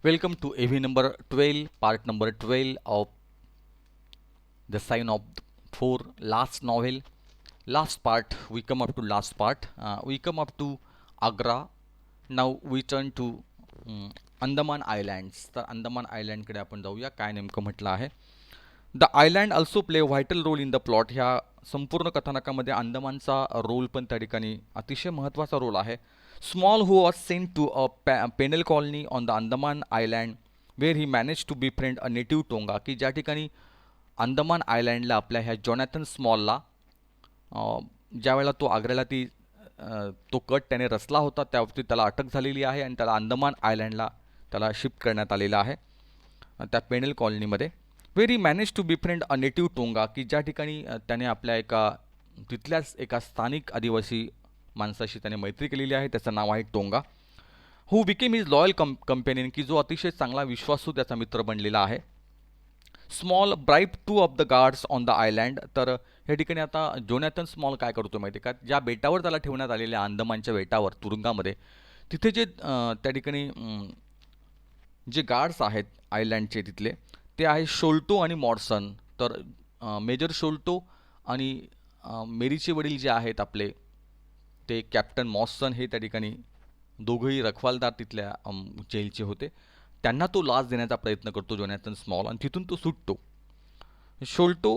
Welcome to AV number 12, part number 12 of The Sign of Four, last novel. Last part, we come up to last part. We come up to Agra. Now we turn to Andaman islands. तर अंदमान आयलँडकडे आपण जाऊया. काय नेमकं म्हटलं आहे. The island also play vital role in the plot. ह्या संपूर्ण कथानकामध्ये अंदमानचा रोल पण त्या ठिकाणी अतिशय महत्त्वाचा रोल आहे. Small who was sent to a penal colony on the Andaman island where he manage to befriend a native Tonga, की ज्या ठिकाणी अंदमान आयलँडला आपल्या ह्या जॉनॅथन स्मॉलला ज्यावेळेला तो आग्र्याला तो कट त्याने रचला होता त्याबाबतीत त्याला अटक झालेली आहे आणि त्याला अंदमान आयलँडला त्याला शिफ्ट करण्यात आलेलं आहे त्या पेनल कॉलनीमध्ये. Where he manage to befriend a native Tonga, की ज्या ठिकाणी त्याने आपल्या तिथल्याच एका स्थानिक आदिवासी माणसाशी त्याने मैत्री केलेली आहे. त्याचं नाव आहे टोंगा. हू बिकेम हिज लॉयल कंपेनियन, की जो अतिशय चांगला विश्वासू त्याचा मित्र बनलेला आहे. Small bribe two of the guards on the island. तर या ठिकाणी आता जोनॅथन स्मॉल काय करतो माहिती आहे का, ज्या बेटावर त्याला ठेवण्यात आलेल्या अंदमानच्या बेटावर तुरुंगामध्ये तिथे जे त्या ठिकाणी जे गार्ड्स आहेत आयलँडचे तिथले ते आहे शोल्टो आणि मॉर्सन. तर मेजर शोल्टो आणि मेरीचे वडील जे आहेत आपले ते कॅप्टन मॉर्सन हे त्या ठिकाणी दोघंही रखवालदार तिथल्या जेलचे होते. त्यांना तो लाच देण्याचा प्रयत्न करतो जोनॅथन स्मॉल आणि तिथून तो सुटतो. Sholto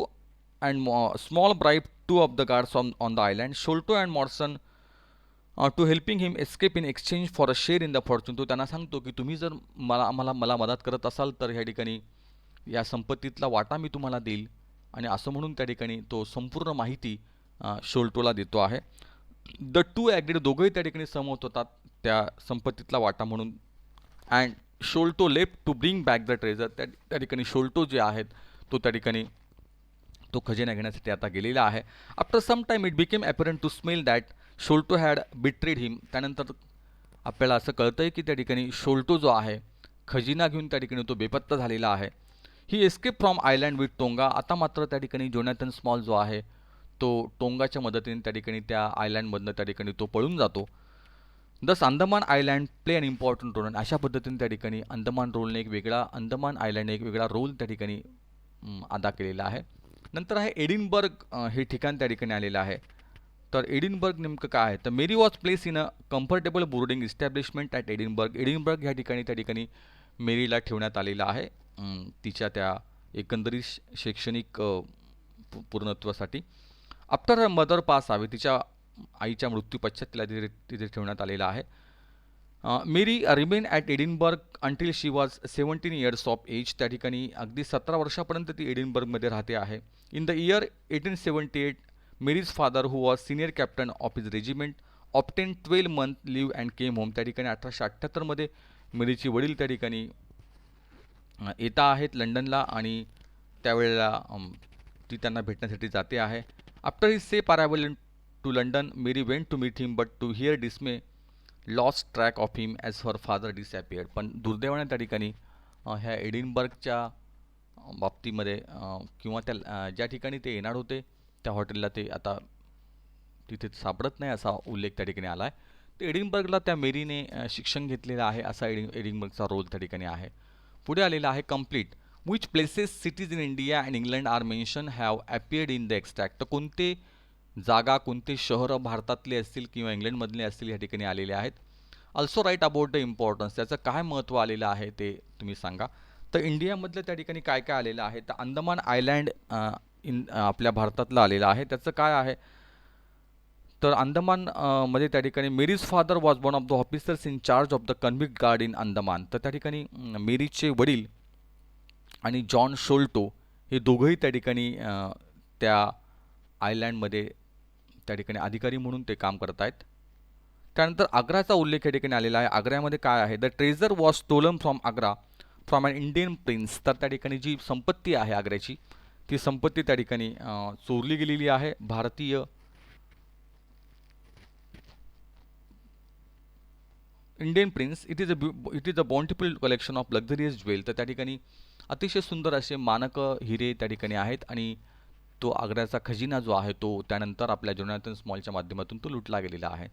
and Small bribe two of the guards on the island. Sholto and Morstan to helping him escape in exchange for a share in the fortune. तो त्यांना सांगतो की तुम्ही जर मला मदत करत असाल तर ह्या ठिकाणी या संपत्तीतला वाटा मी तुम्हाला देईल, आणि असं म्हणून त्या ठिकाणी तो संपूर्ण माहिती शोल्टोला देतो आहे. द टू ॲग्रीड, दोघंही त्या ठिकाणी सहमत होतात त्या संपत्तीतला वाटा म्हणून. And Sholto left to bring back the treasure. त्या ठिकाणी शोल्टो जे आहेत तो त्या ठिकाणी तो खजिना घेण्यासाठी आता गेलेला आहे. After some time it became apparent to Small that Sholto had betrayed him. त्यानंतर आपल्याला असं कळतं आहे की त्या ठिकाणी शोल्टो जो आहे खजिना घेऊन त्या ठिकाणी तो बेपत्ता झालेला आहे. He escape from island with Tonga. आता मात्र त्या ठिकाणी जोनॅथन स्मॉल जो आहे तो टोंगाच्या मदतीने त्या ठिकाणी त्या आयलँडमधनं त्या ठिकाणी तो पळून जातो. Thus Andaman island play an important role. अशा पद्धतीने त्या ठिकाणी अंदमान आयलँडने एक वेगळा रोल त्या ठिकाणी अदा केलेला आहे. नंतर आहे एडिनबर्ग. हे ठिकाण त्या ठिकाणी आलेलं आहे. तर एडिनबर्ग नेमकं काय आहे तर Mary was place in a comfortable boarding establishment at Edinburgh. Edinburgh ह्या ठिकाणी त्या ठिकाणी मेरीला ठेवण्यात आलेलं आहे तिच्या त्या एकंदरीत शैक्षणिक पूर्णत्वासाठी. After her mother pass away, तिच्या आईच्या मृत्यूपश्चात तिला तिथे ठेवण्यात आलेलं आहे. Mary remain at Edinburgh until she was 17 years of age. त्या ठिकाणी अगदी 17 वर्षापर्यंत ती एडिनबर्गमध्ये राहते आहे. In the year 1878 Mary's father who was senior captain of his regiment obtain 12 month leave and came home. त्या ठिकाणी 1878मध्ये मेरीचे वडील त्या ठिकाणी येता आहेत लंडनला आणि त्यावेळेला ती त्यांना भेटण्यासाठी जाते आहे. After his safe arrival to London Mary went to meet him but to hear dismay lost track of him as her father disappeared. पण दुर्दैवाने त्या ठिकाणी ह्या एडिनबर्गच्या बाबतीमध्ये किंवा त्या ज्या ठिकाणी ते येणार होते त्या हॉटेलला ते आता तिथे सापडत नाही असा उल्लेख त्या ठिकाणी आला आहे. तर एडिनबर्गला त्या मेरीने शिक्षण घेतलेलं आहे असा एडिनबर्गचा रोल त्या ठिकाणी आहे. पुढे आलेला आहे complete. Which places cities in India and England are mention have appeared in the extract. तर कोणते जागा कोणते शहरं भारतातले असतील किंवा इंग्लंडमधले असतील या ठिकाणी आलेले आहेत. Also write about the importance, त्याचं काय महत्त्व आलेलं आहे ते तुम्ही सांगा. तर इंडियामधलं त्या ठिकाणी काय काय आलेलं आहे तर अंदमान आयलँड आपल्या भारतातलं आलेलं आहे. त्याचं काय आहे तर अंदमान मध्ये त्या ठिकाणी Mary's father was one of the officers in charge of the convict guard in Andaman. तर त्या ठिकाणी मेरीचे वडील आणि जॉन शोल्टो हे दोघंही त्या ठिकाणी त्या आयलँडमध्ये त्या ठिकाणी अधिकारी म्हणून ते काम करत आहेत. त्यानंतर आग्राचा उल्लेख या ठिकाणी आलेला आहे. आग्र्यामध्ये काय आहे the treasure was stolen from Agra from an Indian prince. तर त्या ठिकाणी जी संपत्ती आहे आग्र्याची ती संपत्ती त्या ठिकाणी चोरली गेलेली आहे भारतीय Indian prince. It is a bountiful collection of luxurious jewel. तर त्या ठिकाणी अतिशय सुंदर असे मानक हिरे त्या ठिकाणी आहेत आणि तो आग्र्याचा खजिना जो आहे तो त्यानंतर आपल्या जोनॅथन स्मॉलच्या माध्यमातून तो लुटला गेलेला आहे.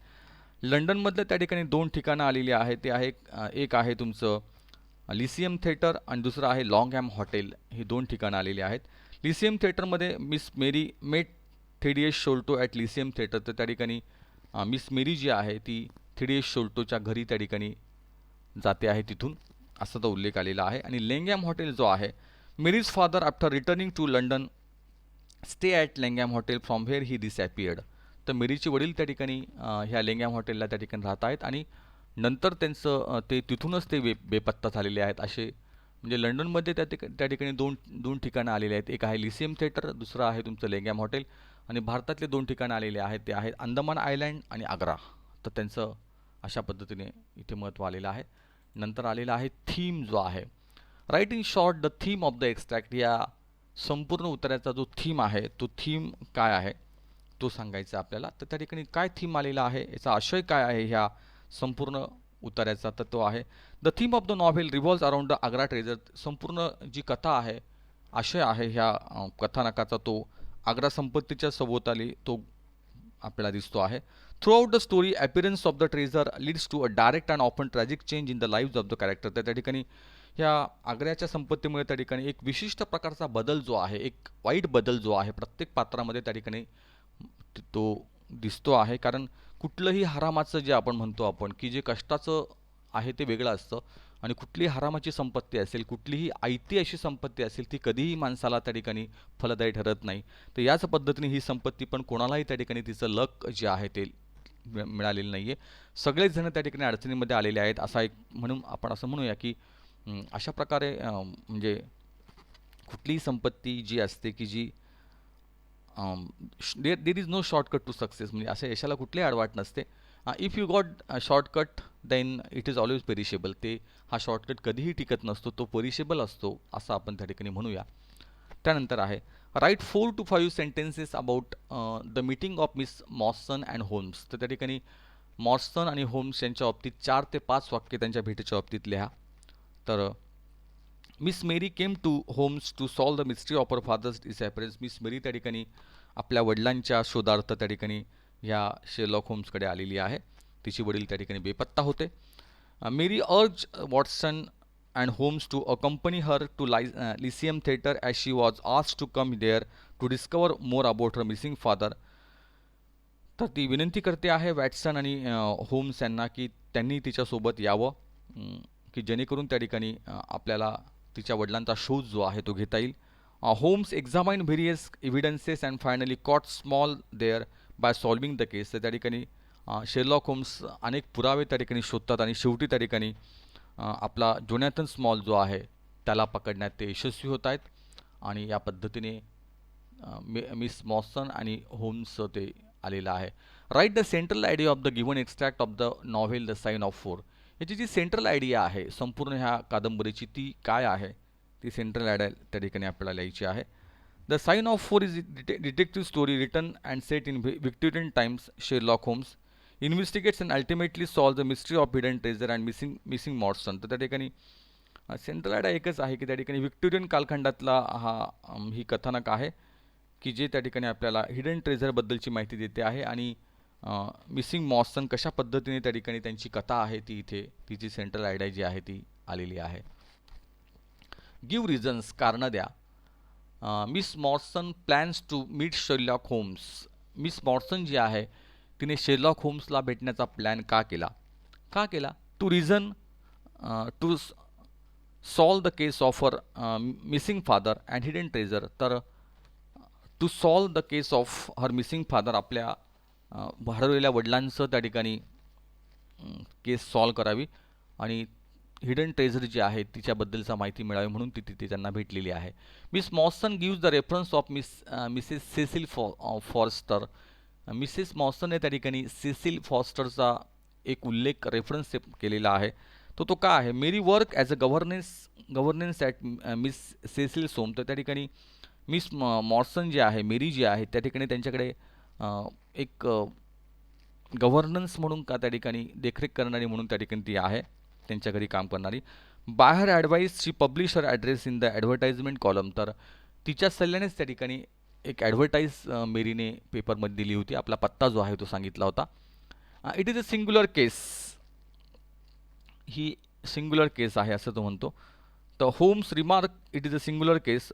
लंडनमधलं त्या ठिकाणी दोन ठिकाणं आलेली आहेत. ते आहे एक आहे तुमचं लिसियम थिएटर आणि दुसरं आहे लॉंगहॅम हॉटेल, ही 2 ठिकाणं आलेली आहेत. लिसियम थिएटरमध्ये Miss Mary met Thaddeus Sholto at Lyceum theatre, तर त्या ठिकाणी मिस मेरी जी आहे ती थेडियस शोल्टोच्या घरी त्या ठिकाणी जाते आहे तिथून, असा तो उल्लेख आलेला आहे. आणि लेंगहॅम हॉटेल जो आहे, Mary's father after returning to London stay at Langham hotel from where he disappeared. तर मेरीचे वडील त्या ठिकाणी ह्या लेंगहॅम हॉटेलला त्या ठिकाणी राहत आहेत आणि नंतर त्यांचं ते तिथूनच ते बेपत्ता झालेले आहेत असे. म्हणजे लंडनमध्ये त्या ठिकाणी दोन ठिकाणं आलेली आहेत. एक आहे लिसियम थिएटर, दुसरं आहे तुमचं लेंगहॅम हॉटेल. आणि भारतातले 2 ठिकाणं आलेले आहेत ते आहेत अंदमान आयलँड आणि आग्रा. तर त्यांचं अशा पद्धतीने इथे महत्त्व आलेलं आहे. नंतर आलेला आहे थीम जो आहे, write in short the theme of the extract. या संपूर्ण उत्तराचा जो थीम आहे तो थीम काय आहे तो सांगायचा आपल्याला. तर त्या ठिकाणी काय थीम आलेला आहे, याचा आशय काय आहे ह्या संपूर्ण उतार्याचा, तर तो आहे the theme of the novel revolves around the Agra treasure. संपूर्ण जी कथा आहे, आशय आहे ह्या कथानकाचा, तो आग्रा संपत्तीच्या सभोवताली तो आपल्याला दिसतो आहे. Throughout the story appearance of the treasure leads to a direct and often tragic change in the live of the character. तर त्या ठिकाणी ह्या आग्र्याच्या संपत्तीमुळे त्या ठिकाणी एक विशिष्ट प्रकारचा बदल जो आहे, एक वाईट बदल जो आहे प्रत्येक पात्रामध्ये त्या ठिकाणी तो दिसतो आहे. कारण कुठलंही हरामाचं जे आपण म्हणतो आपण की जे कष्टाचं आहे ते वेगळं असतं, आणि कुठलीही हरामाची संपत्ती असेल, कुठलीही आयती अशी संपत्ती असेल, ती कधीही माणसाला त्या ठिकाणी फलदायी ठरत नाही. तर याच पद्धतीने ही संपत्ती पण कोणालाही त्या ठिकाणी तिचं लक जे आहे ते मिळालेलं नाही आहे. सगळेच जण त्या ठिकाणी अडचणीमध्ये आलेले आहेत, असा एक म्हणून आपण असं म्हणूया की अशा प्रकारे म्हणजे कुठलीही संपत्ती जी असते की जी there is no shortcut to success, म्हणजे असं यशाला कुठलीही आडवाट नसते. If you got shortcut then it is always perishable. ते हा शॉर्टकट कधीही टिकत नसतो, तो पेरिशेबल असतो असं आपण त्या ठिकाणी म्हणूया. त्यानंतर आहे write 4 to 5 sentences about the meeting of Miss Morstan and Holmes. तर त्या ठिकाणी मॉर्सन आणि होम्स यांच्या बाबतीत 4 ते 5 वाक्य त्यांच्या भेटीच्या बाबतीत लिहा. तर Miss Mary came to Holmes to solve the mystery of her father's disappearance. Miss Mary त्या ठिकाणी आपल्या वडिलांच्या शोधार्थ त्या ठिकाणी ह्या शेरलॉक होम्सकडे आलेली आहे. तिचे वडील त्या ठिकाणी बेपत्ता होते. Mary urge Watson and Holmes to accompany her to Lyceum theatre as she was asked to come there to discover more about her missing father. तर ती विनंती करते आहे वॅटसन आणि होम्स यांना की त्यांनी तिच्यासोबत यावं, की जेणेकरून त्या ठिकाणी आपल्याला तिच्या वडिलांचा शोध जो आहे तो घेता येईल. Holmes examine various evidences and finally caught Small there by solving the case. तर त्या ठिकाणी शेरलॉक होम्स अनेक पुरावे त्या ठिकाणी शोधतात आणि शेवटी त्या ठिकाणी आपला जोनॅथन स्मॉल जो आहे त्याला पकडण्यात ते यशस्वी होत आहेत. आणि या पद्धतीने मिस मॉर्सन आणि होम्स ते आलेलं आहे. Write the central idea of the given extract of the novel the sign of 4. याची जी सेंट्रल आयडिया आहे संपूर्ण ह्या कादंबरीची ती काय आहे, ती सेंट्रल आयडिया त्या ठिकाणी आपल्याला लिहायची आहे. The sign of 4 is detective story written and set in Victorian times. Sherlock Holmes investigates and ultimately solve the mystery of hidden treasure and missing Morstan. तर त्या ठिकाणी सेंट्रल आयडिया एकच आहे की त्या ठिकाणी विक्टोरियन कालखंडातला ही कथानक आहे की जे त्या ठिकाणी आपल्याला हिडन ट्रेझरबद्दलची माहिती देते आहे आणि मिसिंग मॉर्सन कशा पद्धतीने त्या ठिकाणी त्यांची कथा आहे ती इथे तिची सेंट्रल आयडिया जी आहे ती आलेली आहे. गिव्ह रिझन्स, कारणं द्या. Miss Morstan plans to meet Sherlock Holmes. Miss Morstan जी आहे तिने शेरलॉक होम्सला भेटण्याचा प्लॅन का केला? Two reason to solve the case of her missing father and hidden treasure. तर to solve the case of her missing father, आपल्या हरवलेल्या वडिलांचं त्या ठिकाणी केस सॉल्व करावी आणि हिडन ट्रेझर जी आहे तिच्याबद्दलचा माहिती मिळावी म्हणून ती तिथे त्यांना भेटलेली आहे. Miss Morstan gives the reference of Mrs Cecil Forster. Mrs मॉर्सनने त्या ठिकाणी सेसिल फॉस्टरचा एक उल्लेख रेफरन्स केलेला आहे. तो का आहे? Mary work as a governance at Miss Cecil home. तर त्या ठिकाणी मिस मॉर्सन जी आहे, मेरी जी आहे, त्या ठिकाणी त्यांच्याकडे एक गव्हर्नन्स म्हणून का त्या ठिकाणी देखरेख करणारी म्हणून त्या ठिकाणी ती आहे, त्यांच्या घरी काम करणारी. Bye her advice she publish her address in the advertisement column. तर तिच्या सल्ल्यानेच त्या ठिकाणी एक ॲडव्हर्टाईज मेरीने पेपरमध्ये दिली होती, आपला पत्ता जो आहे तो सांगितला होता. It is a singular case. ही सिंग्युलर केस आहे असं तो म्हणतो. तर Holmes remark it is a singular case.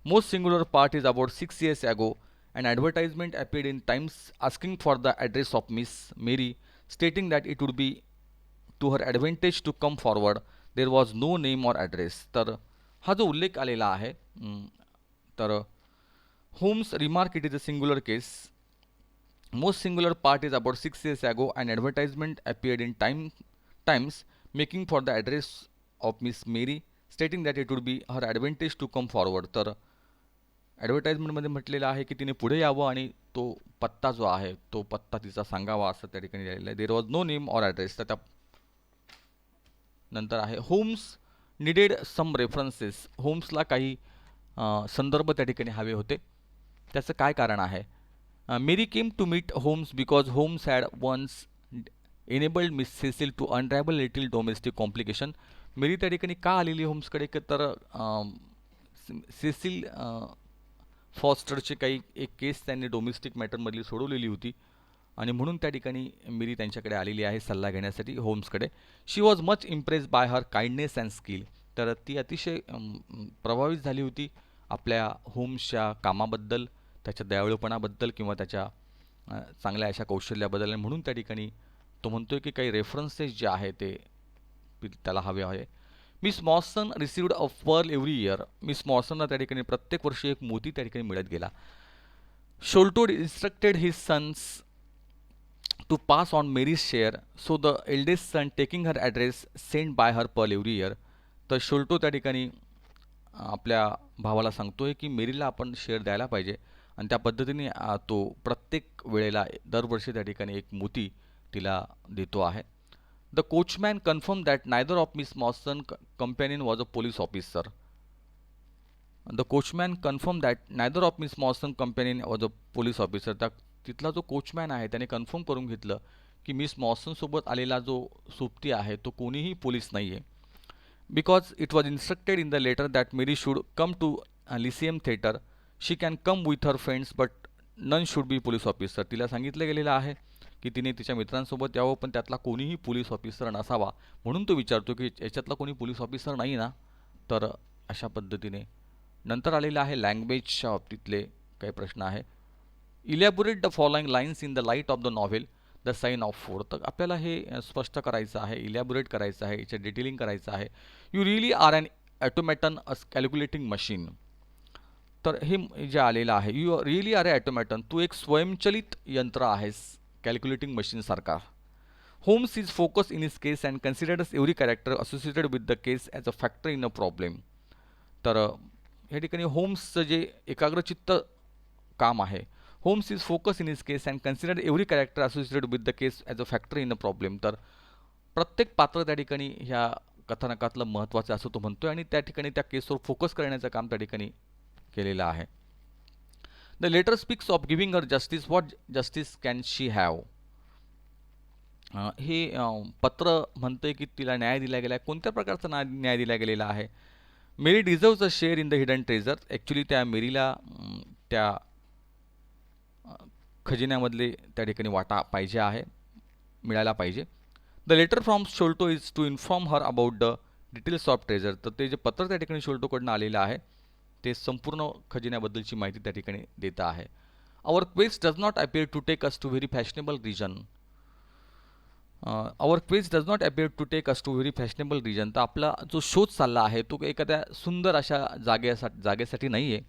Most singular part is about 6 years ago. An advertisement appeared in Times asking for the address of Miss Mary, stating that it would be to her advantage to come forward. There was no name or address. तर हा जो उल्लेख आलेला आहे तर Holmes remark it is a singular case. Most singular part is about 6 years ago. An advertisement appeared in Times making for the address of Miss Mary, stating that it would be her advantage to come forward. तर ॲडव्हर्टाईजमेंटमध्ये म्हटलेलं आहे की तिने पुढे यावं आणि तो पत्ता जो आहे तो पत्ता तिचा सांगावा असं त्या ठिकाणी लिहिलेलं आहे. There was no name or address. तर त्या नंतर आहे होम्स निडेड सम रेफरन्सेस. होम्सला काही संदर्भ त्या ठिकाणी हवे होते. त्याचं काय कारण आहे? Mary came to meet Holmes because Holmes had once enabled Miss Cecil to unravel little domestic complication. Mary त्या ठिकाणी का आलेली होम्सकडे तर सेसिल फॉस्टरचे काही एक केस त्यांनी डोमेस्टिक मॅटरमधली सोडवलेली होती आणि म्हणून त्या ठिकाणी मेरी त्यांच्याकडे आलेली आहे सल्ला घेण्यासाठी होम्सकडे. She was much impress by her kindness and skill. तर ती अतिशय प्रभावित झाली होती आपल्या होम्सच्या कामाबद्दल, त्याच्या दयाळूपणाबद्दल किंवा त्याच्या चांगल्या अशा कौशल्याबद्दल. आणि म्हणून त्या ठिकाणी तो म्हणतोय की काही रेफरन्सेस जे आहे ते त्याला हवे आहे. मिस मॉर्सन रिसिव्ड अ पर्ल एव्हरी इयर. मिस मॉर्सनला त्या ठिकाणी प्रत्येक वर्षी एक मोती त्या ठिकाणी मिळत गेला. Sholto instructed his sons to pass on Mary's share, so the eldest son taking her address send by her pearl every year. तर शोल्टो त्या ठिकाणी आपल्या भावाला सांगतोय की मेरीला आपण शेअर द्यायला पाहिजे आणि त्या पद्धतीने तो प्रत्येक वेळेला दरवर्षी त्या ठिकाणी एक मोती तिला देतो आहे. The coachman confirm that neither of Miss Morstan companion was a police officer. The coachman confirm that neither of Miss Morstan companion was a police officer. त्या तिथला जो कोचमॅन आहे त्याने कन्फर्म करून घेतलं की मिस मॉर्सनसोबत आलेला जो सोबती आहे तो कोणीही पोलीस नाही आहे. Because it was instructed in the letter that Mary should come to Lyceum theatre. She can come with her friends but none should be police officer. तिला सांगितलं गेलेलं आहे की तिने तिच्या मित्रांसोबत यावं पण त्यातला कोणीही पोलीस ऑफिसर नसावा. म्हणून तो विचारतो की याच्यातला कोणी पोलीस ऑफिसर नाही ना. तर अशा पद्धतीने नंतर आलेलं आहे लँग्वेजच्या बाबतीतले काही प्रश्न आहे. Elaborate the following lines in the light of the novel the sign of Four. तर आपल्याला हे स्पष्ट करायचं आहे, इलॅबोरेट करायचं आहे, याचं डिटेलिंग करायचं आहे. You really are an automaton a calculating machine. तर हे जे आलेलं आहे you really are a automaton. तू एक स्वयंचलित यंत्र आहेस कॅल्क्युलेटिंग मशीनसारखा. Holmes is focus in his case and considers every character associated with the case as a factor in a problem. तर या ठिकाणी होम्सचं जे एकाग्रचित्त काम आहे, Holmes is focus in his case and consider every character associated with the case as a factor in a problem. तर प्रत्येक पात्र त्या ठिकाणी ह्या कथानकातलं महत्त्वाचं असं तो म्हणतोय आणि त्या ठिकाणी त्या केसवर फोकस करण्याचं काम त्या ठिकाणी केलेलं आहे. The letter speaks of giving her justice. What justice can she have. हे पत्र म्हणतंय की तिला न्याय दिला गेला आहे. कोणत्या प्रकारचा न्याय दिला गेलेला आहे? Mary deserves a share in the hidden treasure. Actually त्या मेरीला त्या खजिन्यामधले त्या ठिकाणी वाटा पाहिजे आहे, मिळायला पाहिजे. The letter from Sholto is to inform her about the details of treasure. तर ते जे पत्र त्या ठिकाणी शोल्टोकडनं आलेलं आहे ते संपूर्ण खजिन्याबद्दलची माहिती त्या ठिकाणी देत आहे. Our quest does not appear to take us to very fashionable region. Our quest does not appear to take us to very fashionable region. तर आपला जो शोध चालला आहे तो एखाद्या सुंदर अशा जागेसाठी नाही आहे.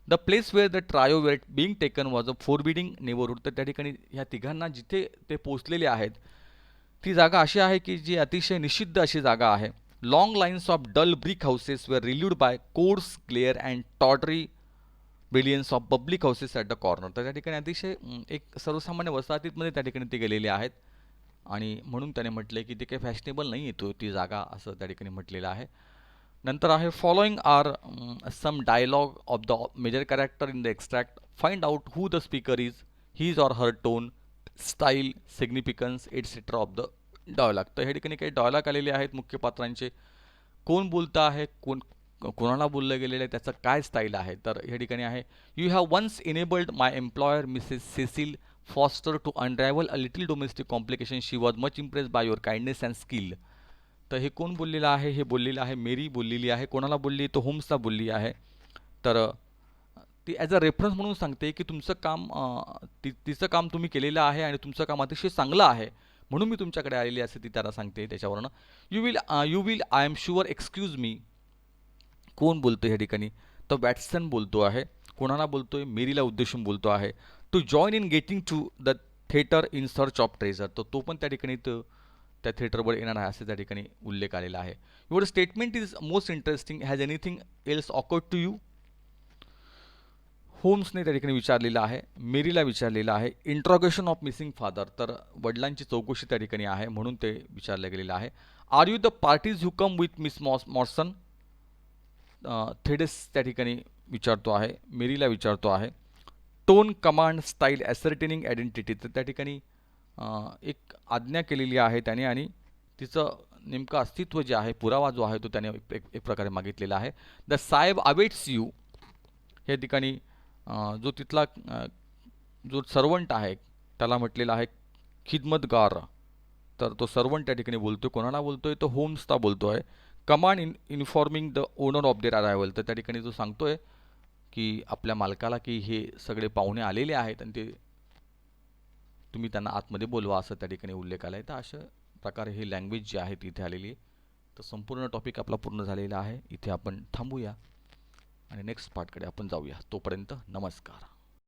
The place where the trio were being taken was a forbidding neighbourhood. तर त्या ठिकाणी ह्या तिघांना जिथे ते पोचलेले आहेत ती जागा अशी आहे की जी अतिशय निषिद्ध अशी जागा आहे. Long lines of dull brick houses were relieved by coarse glare and tawdry brilliance of public houses at the corner. तर त्या ठिकाणी अतिशय एक सर्वसामान्य वसाहतीमध्ये त्या ठिकाणी ते गेलेले आहेत आणि म्हणून त्याने म्हटलं की ते काही फॅशनेबल नाही येतो ती जागा असं त्या ठिकाणी म्हटलेलं आहे. नंतर आहे following are some dialogue of the major character in the extract. Find out who the speaker is, his or her tone, style, significance etcetera of the dialogue. तर ह्या ठिकाणी काही डायलॉग आलेले आहेत मुख्य पात्रांचे. कोण बोलतं आहे, कोणाला बोललं गेलेलं आहे, त्याचं काय स्टाईल आहे. तर ह्या ठिकाणी आहे you have once enabled my employer Mrs Cecil Forster to unravel a little domestic complication. She was much impress by your kindness and skill. तर हे कोण बोललेलं आहे? हे बोललेलं आहे मेरी बोललेली आहे. कोणाला बोलली? तर होम्सला बोलली आहे. तर ती ॲज अ रेफरन्स म्हणून सांगते की तुमचं काम तिचं काम तुम्ही केलेलं आहे आणि तुमचं काम अतिशय चांगलं आहे म्हणून मी तुमच्याकडे आलेली असे ती त्याला सांगते. त्याच्यावरनं you will I am sure excuse me. कोण बोलतो या ठिकाणी? तर वॅटसन बोलतो आहे. कोणाला बोलतोय? मेरीला उद्देशून बोलतो आहे. To join in getting to the theatre in search of treasure. तर तो पण त्या ठिकाणी त्या थिएटरवर येणार आहे असे त्या ठिकाणी उल्लेख आलेला आहे. Your statement is most interesting. Has anything else occurred to you? होम्सने त्या ठिकाणी विचारलेलं आहे. मेरीला विचारलेलं आहे. Interrogation of missing father. तर वडिलांची चौकशी त्या ठिकाणी आहे म्हणून ते विचारलं गेलेलं आहे. Are you the parties who come with Miss Morstan? Thaddeus त्या ठिकाणी विचारतो आहे. मेरीला विचारतो आहे. Tone command style ascertaining identity. तर त्या ठिकाणी एक आज्ञा केलेली आहे त्याने आणि तिचं नेमकं अस्तित्व जे आहे, पुरावा जो आहे तो त्याने एक प्रकारे मागितलेला आहे. The sahib awaits you. या ठिकाणी जो तिथला जो सर्वंट आहे त्याला म्हटलेला आहे खिदमतगार. तर तो सर्वंट त्या ठिकाणी बोलतोय. कोणाला बोलतोय? तो होम्सला बोलतो आहे. Command informing the owner of their arrival. तर त्या ठिकाणी तो सांगतोय की आपल्या मालकाला की हे सगळे पाहुणे आलेले आहेत आणि ते तुम्ही त्यांना आतमध्ये बोलवा असं त्या ठिकाणी उल्लेख आला आहे. तर अशा प्रकारे ही लँग्वेज जी आहे ती इथे आलेली आहे. तर संपूर्ण टॉपिक आपला पूर्ण झालेला आहे. इथे आपण थांबूया आणि नेक्स्ट पार्टकडे आपण जाऊया. तोपर्यंत नमस्कार.